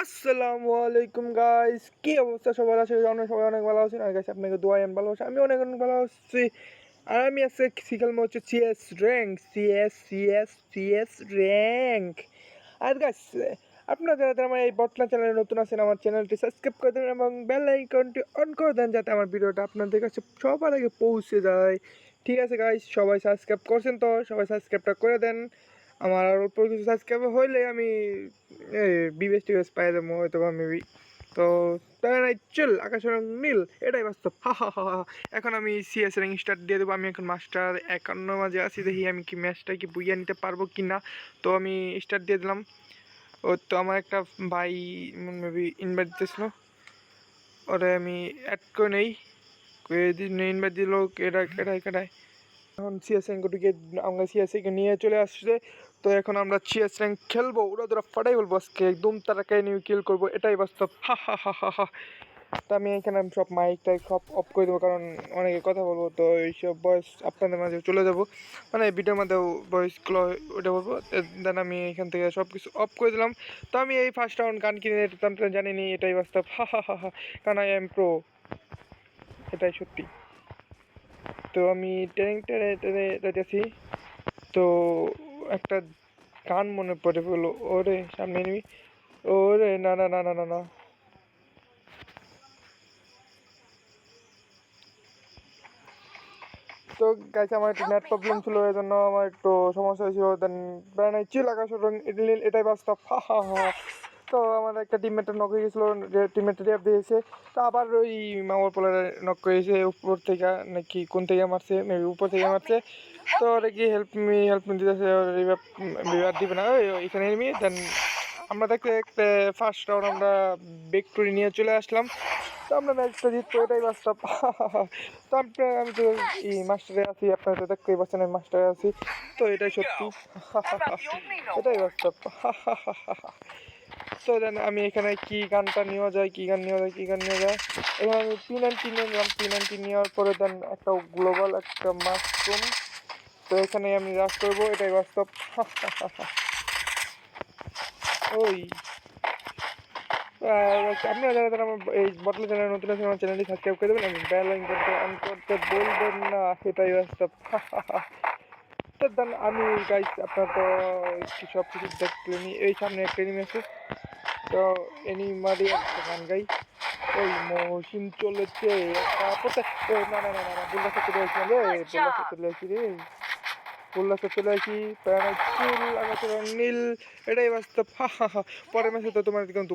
আসসালামু আলাইকুম গাইস, কি অবস্থা সবার? আছে আমরা সবাই অনেক ভালো আছি। আর গাইস আপনাকে দোয়াই আমি ভালোবাসি, আমি অনেক অনেক ভালো আছি। আর আমি আজকে শিখালম হচ্ছে সিএস র্যাঙ্ক, সিএস র্যাঙ্ক। আর গাইস আপনারা যারা আমার এই বটলা চ্যানেলে নতুন আছেন, আমার চ্যানেলটি সাবস্ক্রাইব করে দেন এবং বেল আইকনটি অন করে দেন যাতে আমার ভিডিওটা আপনাদের কাছে সবার আগে পৌঁছে যায়। ঠিক আছে গাইস, সবাই সাবস্ক্রাইব করছেন তো? সবাই সাবস্ক্রাইবটা করে দেন। আমার আর অল্প কিছু সাবস্ক্রাইব হইলে আমি বিবেস টিবেস পাই দেবো হয়তো বা মেবি। তো তাই নাই, চল আকাশ রং নীল, এটাই বাস্তব। হা হা হা হা। এখন আমি সিএস র্যাঙ্ক স্টার্ট দিয়ে দেবো। আমি এখন মাস্টার 51 মাঝে আছি, দেখি আমি কি ম্যাচটা কি বুইয়া নিতে পারবো কি না। তো আমি স্টার্ট দিয়ে দিলাম। ও তো আমার একটা ভাই মেবি ইনভাইট দিয়েছিল, ওরে আমি অ্যাড করে নেই। ইনভাইট দিল কেটায়। এখন সিএস র্যাঙ্কটিকে আমরা সিএসকে নিয়ে চলে আসছে। তো এখন আমরা সিএস র্যাঙ্ক খেলবো, ওরা তোরা ফাটাই বলবো আজকে একদম তাড়াতাড়ি নিয়ে কিল করবো, এটাই বাস্তব। হা হা হা হা হা। তো আমি এখানে সব মাইকটাই সব অফ করে দেবো, কারণ অনেকে কথা বলবো, তো এইসব ভয়েস আপনাদের মাঝে চলে যাবো, মানে ভিডিওর মধ্যেও ভয়েসগুলো ওইটা বলবো। দেন আমি এখান থেকে সব কিছু অফ করে দিলাম। তো আমি এই ফার্স্ট রাউন্ড গান কিনে নিতাম, জানিনি, এটাই বাস্তব। হা হা হা হা। কারণ আই এম প্রো, এটাই সত্যি। তো আমি ট্রেনিং টেনে যাইতেছি। তো একটা গান মনে পড়ে বললো, ওরে সামনে নিবি, ওরে না না না না না না। তো গাইছে আমার একটু নেট প্রবলেম ছিল, এই জন্য আমার একটু সমস্যা হয়েছিল। দেন প্রায় নাই চিল আকাশ রং এটাই বাস্তব। হা হা হা। তো আমার একটা টিমমেটের নক হয়ে গেছিলো, টিমমেটের রেপ দিয়েছে। তো আবার ওই মামার পোলার নক করেছে উপর থেকে, নাকি কোন থেকে মারছে, মেবি উপর থেকে মারছে। তো ওরা কি হেল্প মি দিতেছে, রিভার দিবে না এখানে এনিমি। দেন আমরা দেখতে দেখতে ফার্স্ট রাউন্ড আমরা ভিক্টোরি নিয়ে চলে আসলাম। তো আমরা ম্যাচটা জিতবো, এটাই বাস্তব। তো আমি তো এই মাস্টারে আছি, আপনারা তো দেখতেই পাচ্ছেন আমি মাস্টারে আছি। তো এটাই সত্যি। এটাই বাস্তব। তো দেন আমি এখানে কি গানটা নেওয়া যায়, কি গান নেওয়া যায় এখানে আমি P90 নিলাম। P90 নেওয়ার পরে দেন একটা গ্লোবাল একটা মাশরুম। তো এখানে আমি রাশ করবো, এটাই বাস্তব। ওই আপনারা যারা আমার এই বটলা চ্যানেল নতুন আছে, আমার চ্যানেলটি সাবস্ক্রাইব করে দেবেন এবং বেল আইকনটা অন করতে বলবেন না, এটাই বাস্তব। তো দেন আমি গাইস, আপনার তো সব কিছু দেখলেনি, এই সামনে একটা এনিমি আছে। তো এনিমারি একটা গান গাই, ওই মৌসুম চলেছে না না না না না, বুল্লা চলে আসলাম রে, বুল্লা চলে আসি। চিল আকাশের রং নীল, এটাই বাস্তব। হা হা হা। পরের মাসে তো তোমার